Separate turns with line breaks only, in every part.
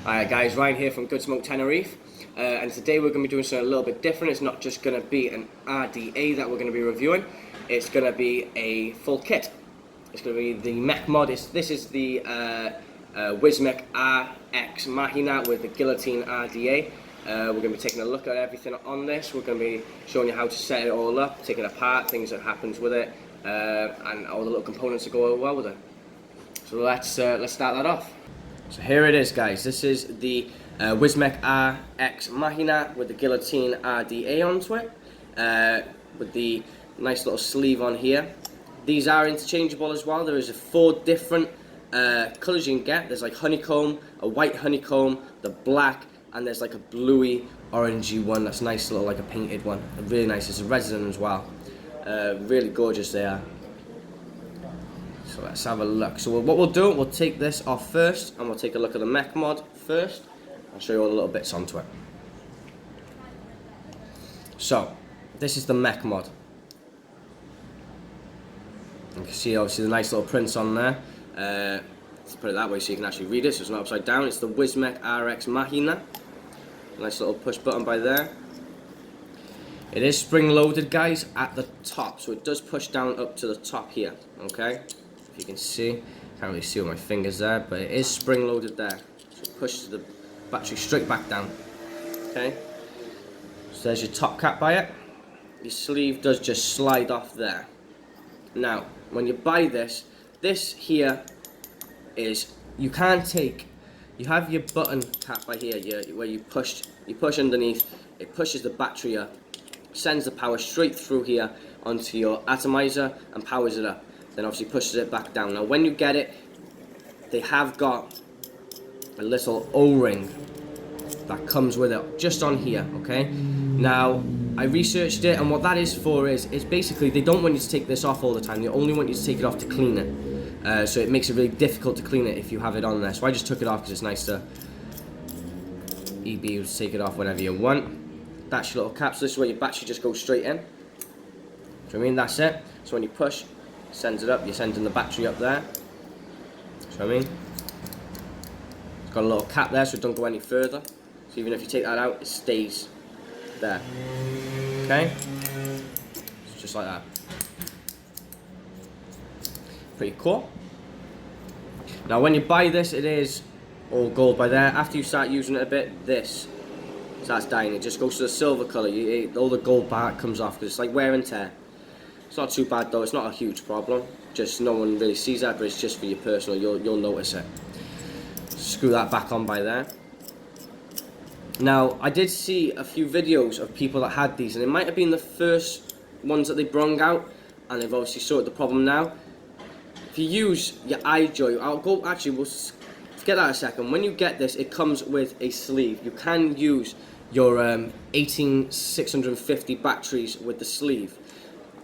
Alright guys, Ryan here from GOODSMOKE Tenerife, and today we're going to be doing something a little bit different. It's not just going to be an RDA that we're going to be reviewing, it's going to be a full kit. It's going to be the mech mod. This is the Wismec RX Machina with the Guillotine RDA. We're going to be taking a look at everything on this. We're going to be showing you how to set it all up, taking it apart, things that happens with it, and all the little components that go well with it. So let's start that off. So here it is, guys. This is the Wismec RX Machina with the Guillotine RDA onto it, with the nice little sleeve on here. These are interchangeable as well. There is 4 different colours you can get. There's like honeycomb, a white honeycomb, the black, and there's like a bluey, orangey one. That's nice, little like a painted one. Really nice. It's a resin as well. Really gorgeous they are. So let's have a look. So what we'll do, we'll take this off first, and we'll take a look at the mech mod first. I'll show you all the little bits onto it. So this is the mech mod. You can see obviously the nice little prints on there. Let's put it that way so you can actually read it, so it's not upside down. It's the Wismec RX Machina. Nice little push button by there. It is spring loaded, guys, at the top, so it does push down up to the top here. Okay, if you can see, can't really see with my fingers there, but it is spring loaded there. So it pushes the battery straight back down. Okay, so there's your top cap by it. Your sleeve does just slide off there. Now, when you buy this, this here is, you have your button cap by here, where you push underneath, it pushes the battery up, sends the power straight through here onto your atomizer and powers it up, then obviously pushes it back down. Now when you get it, they have got a little O-ring that comes with it just on here. Okay, now I researched it, and what that is for is basically they don't want you to take this off all the time. They only want you to take it off to clean it. So it makes it really difficult to clean it if you have it on there. So I just took it off because it's nice to be able to take it off whenever you want. That's your little cap. So this is where your battery just goes straight in. Do you know what I mean? That's it. So when you push, it sends it up. You're sending the battery up there. Do you know what I mean? It's got a little cap there so it don't go any further. So even if you take that out, it stays there. Okay? It's just like that. Pretty cool. Now when you buy this, it is all gold by there. After you start using it a bit, this starts dying. It just goes to the silver colour. All the gold part comes off because it's like wear and tear. It's not too bad though. It's not a huge problem. Just no one really sees that, but it's just for your personal. You'll notice it. Screw that back on by there. Now I did see a few videos of people that had these, and it might have been the first ones that they brung out, and they've obviously sorted the problem now. If you use your iJoy, we'll forget that a second. When you get this, it comes with a sleeve. You can use your 18650 batteries with the sleeve,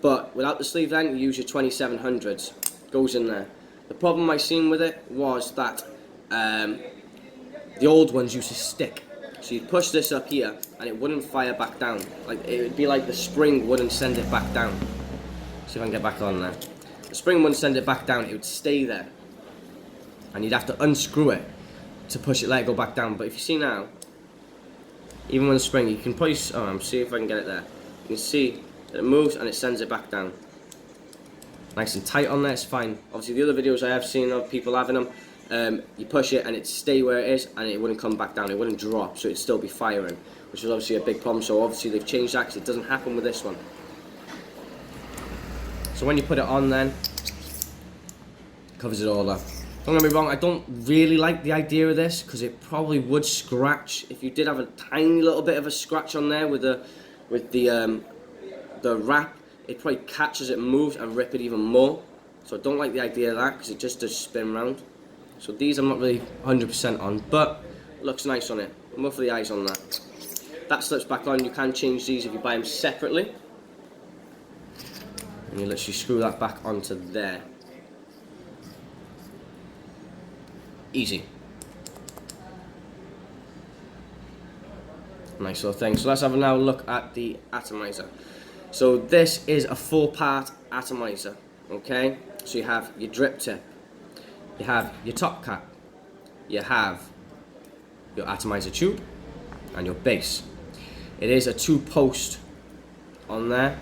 but without the sleeve then, you use your 2700s. Goes in there. The problem I seen with it was that the old ones used to stick. So you'd push this up here, and it wouldn't fire back down. Like, it would be like the spring wouldn't send it back down. See if I can get back on there. The spring wouldn't send it back down, it would stay there. And you'd have to unscrew it to push it, let it go back down. But if you see now, even when the spring, you can probably, see if I can get it there. You can see that it moves and it sends it back down. Nice and tight on there, it's fine. Obviously the other videos I have seen of people having them, you push it and it'd stay where it is and it wouldn't come back down, it wouldn't drop, so it'd still be firing, which is obviously a big problem. So obviously they've changed that because it doesn't happen with this one. So when you put it on then, it covers it all up. Don't get me wrong, I don't really like the idea of this because it probably would scratch. If you did have a tiny little bit of a scratch on there with the wrap, it probably catches it, moves and rip it even more. So I don't like the idea of that because it just does spin round. So these I'm not really 100% on, but it looks nice on it. More for the eyes on that. That slips back on. You can change these if you buy them separately. And you literally screw that back onto there. Easy. Nice little thing. So let's have a now look at the atomizer. So this is a 4-part atomizer. Okay, so you have your drip tip, you have your top cap, you have your atomizer tube, and your base. It is a 2-post on there,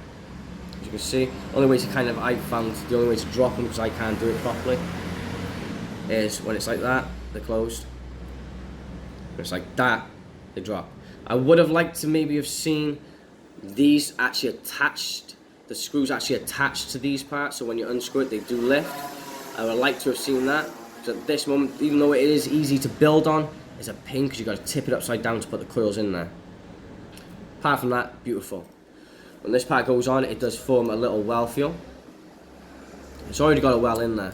as you can see. Only way to kind of, I found the only way to drop them, because I can't do it properly, is when it's like that, they're closed. When it's like that, they drop. I would have liked to maybe have seen these actually attached, the screws actually attached to these parts, so when you unscrew it, they do lift. I would like to have seen that, because at this moment, even though it is easy to build on, it's a pain because you've got to tip it upside down to put the coils in there. Apart from that, beautiful. When this part goes on, it does form a little well feel. It's already got a well in there.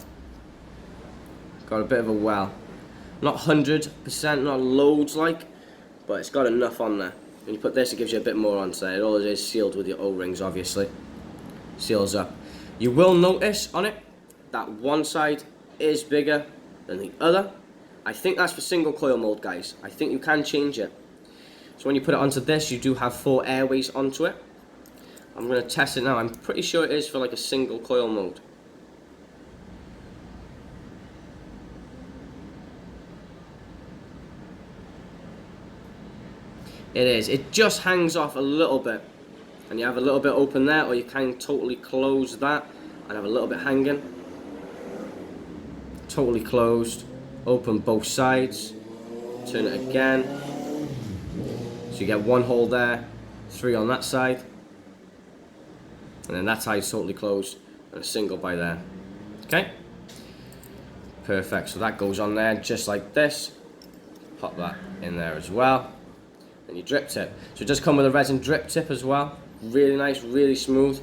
Got a bit of a well. Not 100%, not loads like, but it's got enough on there. When you put this, it gives you a bit more onto there. It always is sealed with your O-rings, obviously. Seals up. You will notice on it that one side is bigger than the other. I think that's for single coil mode, guys. I think you can change it. So when you put it onto this, you do have 4 airways onto it. I'm going to test it now. I'm pretty sure it is for like a single coil mode. It is. It just hangs off a little bit. And you have a little bit open there, or you can totally close that and have a little bit hanging. Totally closed. Open both sides. Turn it again. So you get 1 hole there, 3 on that side. And then that side's totally closed, and a single by there. Okay? Perfect. So that goes on there just like this. Pop that in there as well. And your drip tip. So it does come with a resin drip tip as well. Really nice, really smooth.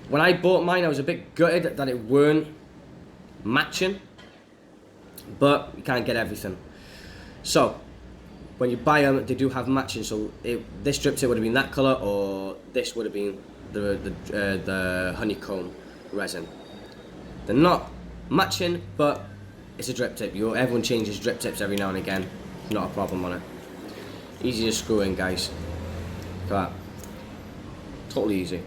When I bought mine, I was a bit gutted that it weren't matching, but you can't get everything. So when you buy them, they do have matching. So this drip tip would have been that color, or this would have been the honeycomb resin. They're not matching, but it's a drip tip. Everyone changes drip tips every now and again. Not a problem on it. Easy to screw in, guys. Look at that. Totally easy.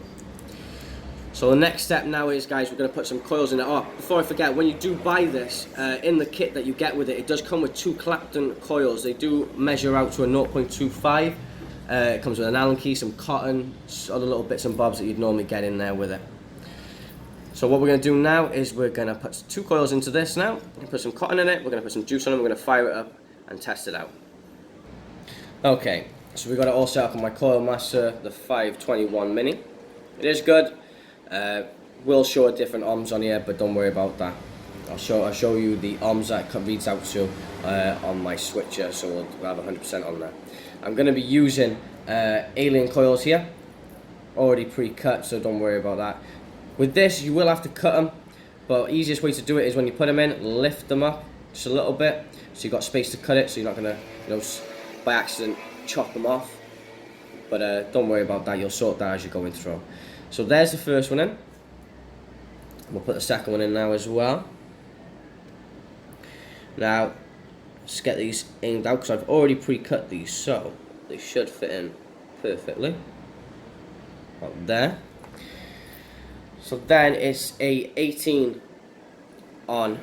So the next step now is, guys, we're going to put some coils in it. Oh, before I forget, when you do buy this, in the kit that you get with it, it does come with 2 Clapton coils. They do measure out to a 0.25. It comes with an Allen key, some cotton, other little bits and bobs that you'd normally get in there with it. So what we're going to do now is we're going to put 2 coils into this now. We're going to put some cotton in it, we're going to put some juice on it, we're going to fire it up and test it out. Okay, so we've got it all set up on my Coil Master, the 521 Mini. It is good. We'll show different ohms on here, but don't worry about that. I'll show you the ohms that it reads out to on my switcher, so we'll have 100% on there. I'm going to be using alien coils here, already pre-cut, so don't worry about that. With this, you will have to cut them, but the easiest way to do it is when you put them in, lift them up just a little bit, so you've got space to cut it, so you're not going to, by accident, chop them off. But don't worry about that, you'll sort that as you're going through. So there's the first one in. We'll put the second one in now as well. Now, let's get these aimed out, because I've already pre-cut these, so they should fit in perfectly. About there. So then it's a 18 on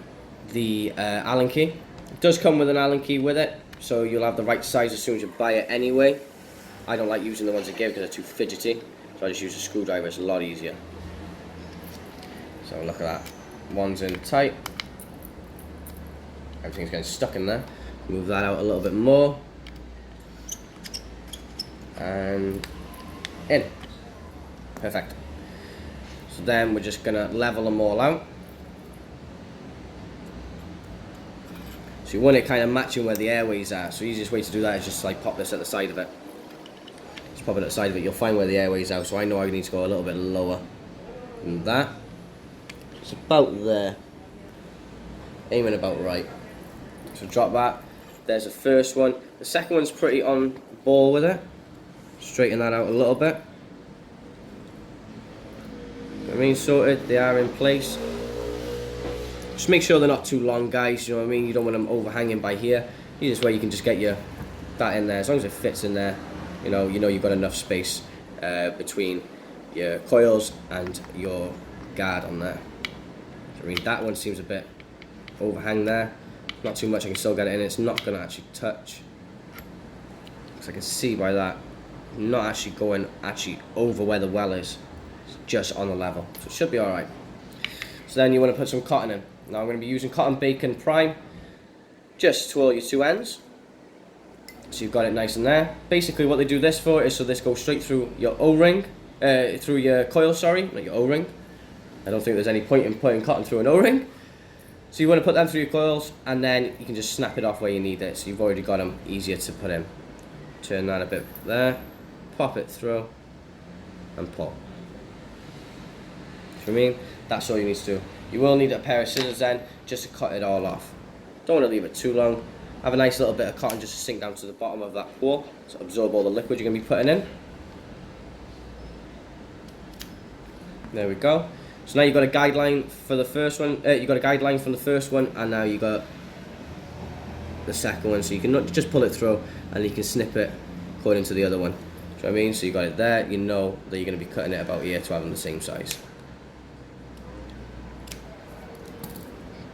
the Allen key. It does come with an Allen key with it, so you'll have the right size as soon as you buy it anyway. I don't like using the ones they give because they're too fidgety, so I just use a screwdriver. It's a lot easier. So look at that. One's in tight. Everything's getting stuck in there. Move that out a little bit more. And in. Perfect. So then we're just going to level them all out. So you want it kind of matching where the airways are. So the easiest way to do that is just like pop this at the side of it. Just pop it at the side of it. You'll find where the airways are. So I know I need to go a little bit lower than that. It's about there. Aiming about right. So drop that. There's the first one. The second one's pretty on ball with it. Straighten that out a little bit. I mean, sorted. They are in place. Just make sure they're not too long, guys. You know what I mean? You don't want them overhanging by here. Easiest way you can just get that in there. As long as it fits in there, you know you've got enough space between your coils and your guard on there. I mean, that one seems a bit overhang there. Not too much. I can still get it in. It's not going to actually touch. because I can see by that, I'm not actually going over where the well is. It's just on the level, so it should be alright. So then you want to put some cotton in. Now I'm going to be using cotton bacon prime. Just twirl your two ends, so you've got it nice in there. Basically what they do this for is so this goes straight through your O-ring, through your coil, sorry, not your O-ring. I don't think there's any point in putting cotton through an O-ring. So you want to put them through your coils, and then you can just snap it off where you need it, so you've already got them easier to put in. Turn that a bit there, pop it through, and pull. See what I mean? That's all you need to do. You will need a pair of scissors then, just to cut it all off. Don't want to leave it too long. Have a nice little bit of cotton just to sink down to the bottom of that pool, to absorb all the liquid you're going to be putting in. There we go. So now you've got a guideline for the first one. You've got a guideline from the first one, and now you've got the second one. So you can just pull it through, and you can snip it according to the other one. Do you know what I mean? So you got it there. You know that you're going to be cutting it about here to have them the same size.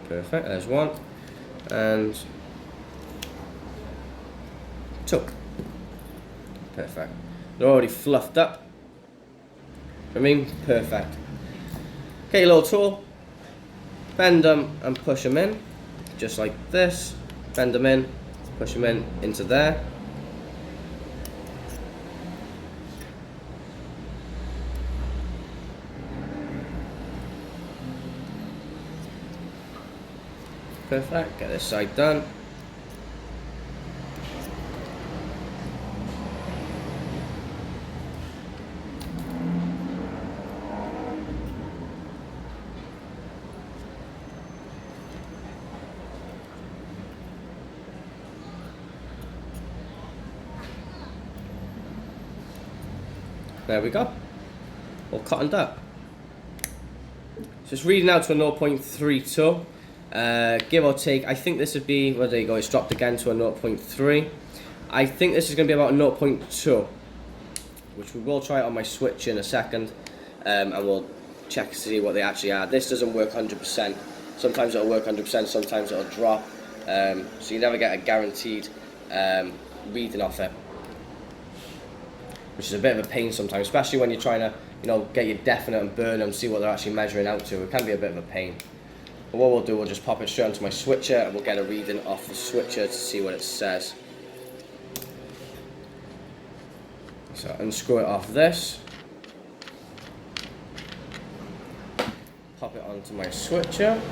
Perfect. There's one, and two. Perfect. They're already fluffed up. I mean, perfect. Okay, little tool, bend them and push them in, just like this. Bend them in, push them in into there. Perfect, get this side done. There we go, all cottoned up. So it's reading out to a 0.32, give or take. I think this would be, well, there you go, it's dropped again to a 0.3. I think this is going to be about a 0.2, which we will try it on my switch in a second, and we'll check to see what they actually are. This doesn't work 100%. Sometimes it'll work 100%, sometimes it'll drop, so you never get a guaranteed reading off it, which is a bit of a pain sometimes, especially when you're trying to, you know, get your definite and burn them, see what they're actually measuring out to. It can be a bit of a pain. But what we'll do, we'll just pop it straight onto my switcher, and we'll get a reading off the switcher to see what it says. So unscrew it off this, pop it onto my switcher.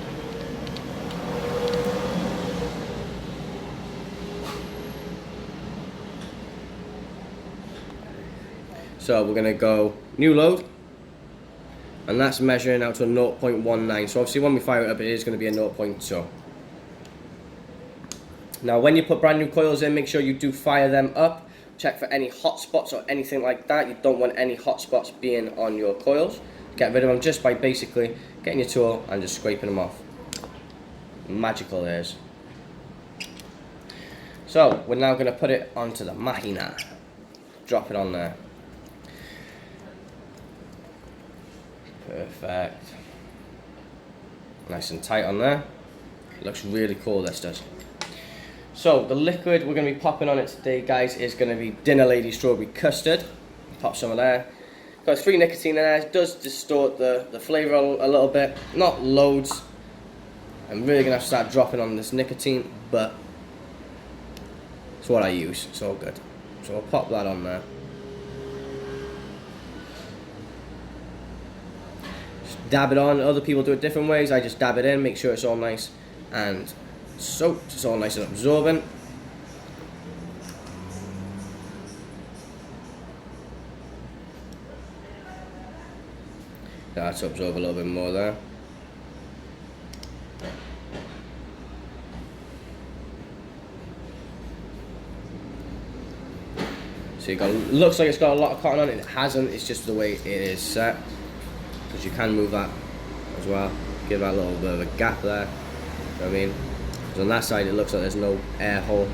So we're going to go new load, and that's measuring out to a 0.19. So obviously when we fire it up, it is going to be a 0.2. Now when you put brand new coils in, make sure you do fire them up. Check for any hot spots or anything like that. You don't want any hot spots being on your coils. Get rid of them just by basically getting your tool and just scraping them off. Magical it is. So we're now going to put it onto the Machina. Drop it on there. Perfect. Nice and tight on there. Looks really cool, this does. So the liquid we're going to be popping on it today, guys, is going to be Dinner Lady Strawberry Custard. Pop some of there. Got 3 nicotine in there. It does distort the flavour a little bit. Not loads. I'm really going to have to start dropping on this nicotine, but it's what I use. It's all good. So I'll pop that on there. Dab it on. Other people do it different ways. I just dab it in, make sure it's all nice and soaked, it's all nice and absorbent. That's to absorb a little bit more there. So you got, looks like it's got a lot of cotton on it. It hasn't. It's just the way it is set. Because you can move that as well, give that a little bit of a gap there, you know what I mean? Because on that side it looks like there's no air hole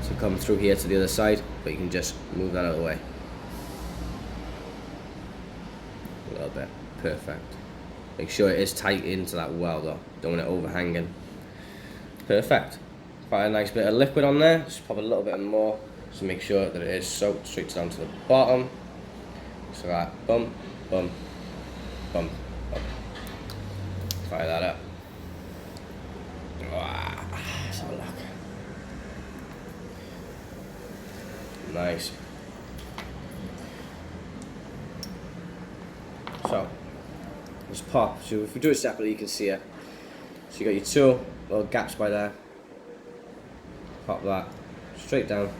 to come through here to the other side, but you can just move that out of the way. A little bit, perfect. Make sure it is tight into that well though, don't want it overhanging. Perfect. Quite a nice bit of liquid on there, just pop a little bit more So make sure that it is soaked straight down to the bottom. So that bump, bump, bump, bump. Fire that up. Wow. Let's have a look. Nice. So let's pop. So if we do it separately, you can see it. So you got your two little gaps by there. Pop that straight down.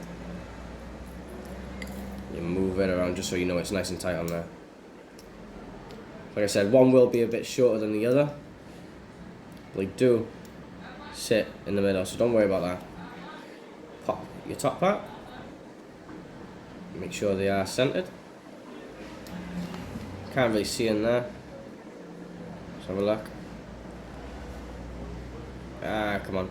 You move it around just so you know it's nice and tight on there. Like I said, one will be a bit shorter than the other. They do sit in the middle, so don't worry about that. Pop your top part. Make sure they are centered. Can't really see in there. Let's have a look. Ah, come on.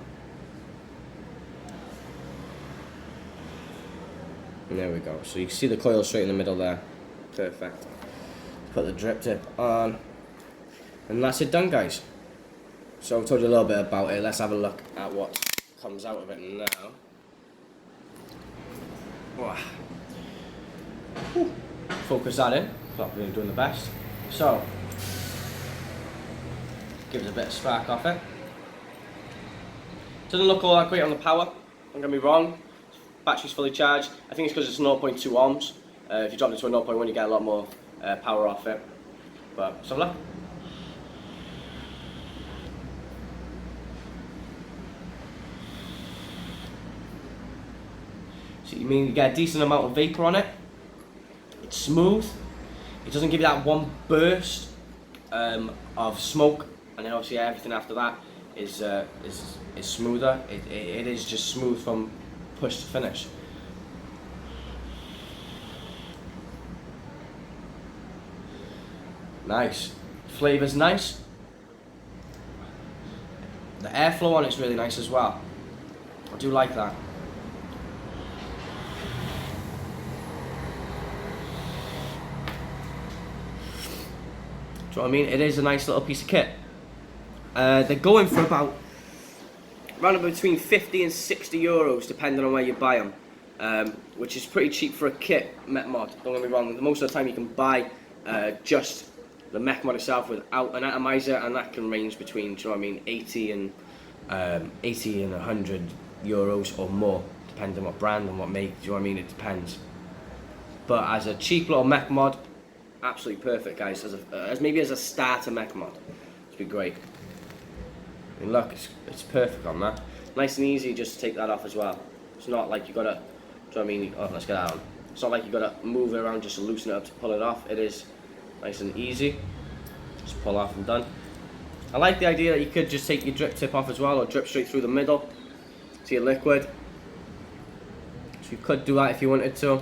And there we go. So you can see the coil straight in the middle there. Perfect. Put the drip tip on. And that's it done, guys. So I've told you a little bit about it. Let's have a look at what comes out of it now. Wow. Focus that in. Not really doing the best. So, gives a bit of spark off it. Doesn't look all that great on the power. Don't get me wrong. Battery's fully charged. I think it's because it's 0.2 ohms. If you drop it to a 0.1, you get a lot more power off it. But let's have a look. So you mean you get a decent amount of vapor on it. It's smooth. It doesn't give you that one burst of smoke, and then obviously everything after that is smoother. It is just smooth from push to finish. Nice. Flavor's nice. The airflow on it's really nice as well. I do like that. Do you know what I mean? It is a nice little piece of kit. They're going for about around between 50 and 60 euros depending on where you buy them, which is pretty cheap for a kit mech mod. Don't get me wrong. Most of the time you can buy just the mech mod itself without an atomizer, and that can range between, do you know what I mean, 80 and 100 euros or more, depending on what brand and what make. Do you know what I mean? It depends. But as a cheap little mech mod, absolutely perfect, guys. As maybe as a starter mech mod, it'd be great. I mean, look, it's perfect on that. Nice and easy just to take that off as well. It's not like you gotta, do you know what I mean? Oh, let's get that on. It's not like you gotta move it around just to loosen it up to pull it off. It is nice and easy. Just pull off and done. I like the idea that you could just take your drip tip off as well, or drip straight through the middle to your liquid. So you could do that if you wanted to.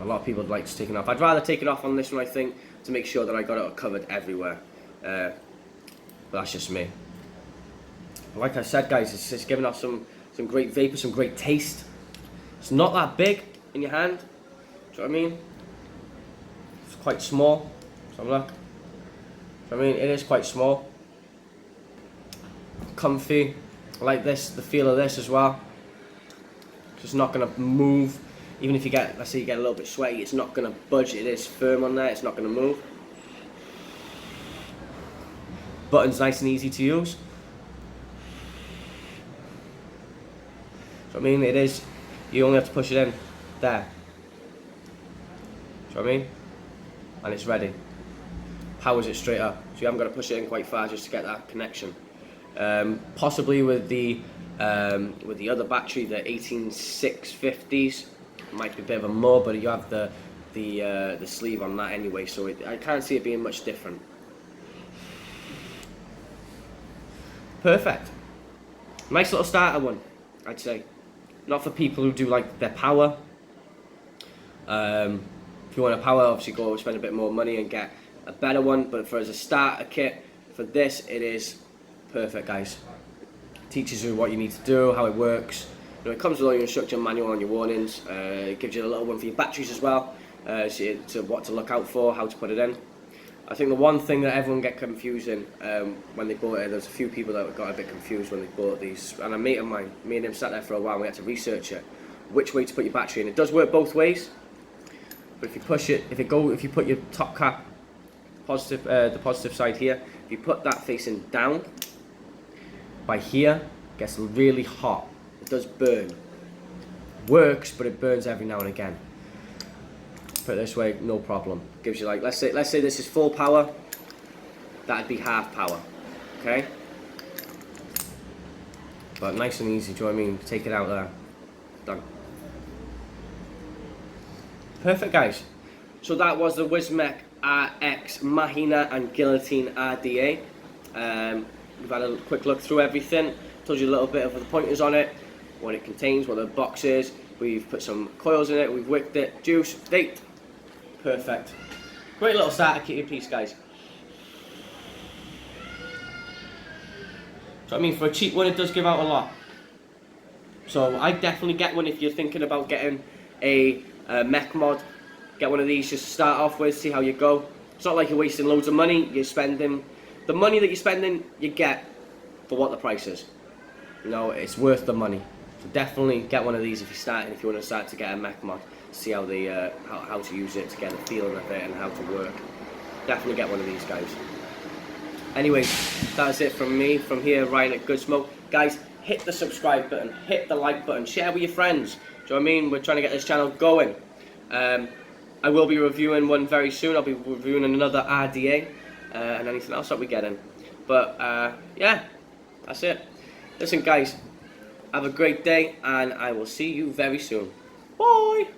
A lot of people would like to take it off. I'd rather take it off on this one, I think, to make sure that I got it covered everywhere. But that's just me. But like I said, guys, it's just giving off some great vapor, some great taste. It's not that big in your hand. Do you know what I mean? It's quite small. So look. I mean, it is quite small. Comfy. I like this, the feel of this as well. It's not going to move. Even if you get, let's say you get a little bit sweaty, it's not going to budge. It is firm on there. It's not going to move. Button's nice and easy to use. So I mean, it is. You only have to push it in there. So I mean, and it's ready. Powers it straight up. So you haven't got to push it in quite far just to get that connection. Possibly with the other battery, the 18650s. Might be a bit of a more, but you have the sleeve on that anyway, so I can't see it being much different. Perfect. Nice little starter one, I'd say. Not for people who do like their power. If you want a power, obviously go spend a bit more money and get a better one, but for as a starter kit, for this, it is perfect, guys. It teaches you what you need to do, how it works. You know, it comes with all your instruction manual and your warnings. It gives you a little one for your batteries as well, so what to look out for, how to put it in. I think the one thing that everyone get confused in when they bought it, there's a few people that got a bit confused when they bought these, and a mate of mine, me and him sat there for a while and we had to research it. which way to put your battery in. It does work both ways, but if you push it, if you put your top cap positive, the positive side here, if you put that facing down by here, it gets really hot. It does burn. Works, but it burns every now and again. Put it this way, no problem. Gives you like, let's say this is full power, that'd be half power, okay? But nice and easy, do you know what I mean? Take it out there, done. Perfect, guys. So that was the Wismec RX Machina and Guillotine RDA. We've had a quick look through everything, told you a little bit of the pointers on it, what it contains, what the box is. We've put some coils in it, we've wicked it, juice, date. Perfect. Great little starter kit piece, guys. So I mean, for a cheap one, it does give out a lot. So I definitely get one if you're thinking about getting a mech mod. Get one of these just to start off with, see how you go. It's not like you're wasting loads of money. You're spending the money that you're spending, you get for what the price is. You know, it's worth the money. So definitely get one of these if you're starting. If you want to start to get a mech mod, see how they how to use it, to get a feeling of it and how to work. Definitely get one of these, guys. Anyways, that's it from me, from here, Ryan at GOODSMOKE. Guys, hit the subscribe button, hit the like button, share with your friends. Do you know what I mean? We're trying to get this channel going. I will be reviewing one very soon. I'll be reviewing another RDA and anything else that we get in. But yeah, that's it. Listen, guys, have a great day, and I will see you very soon. Bye!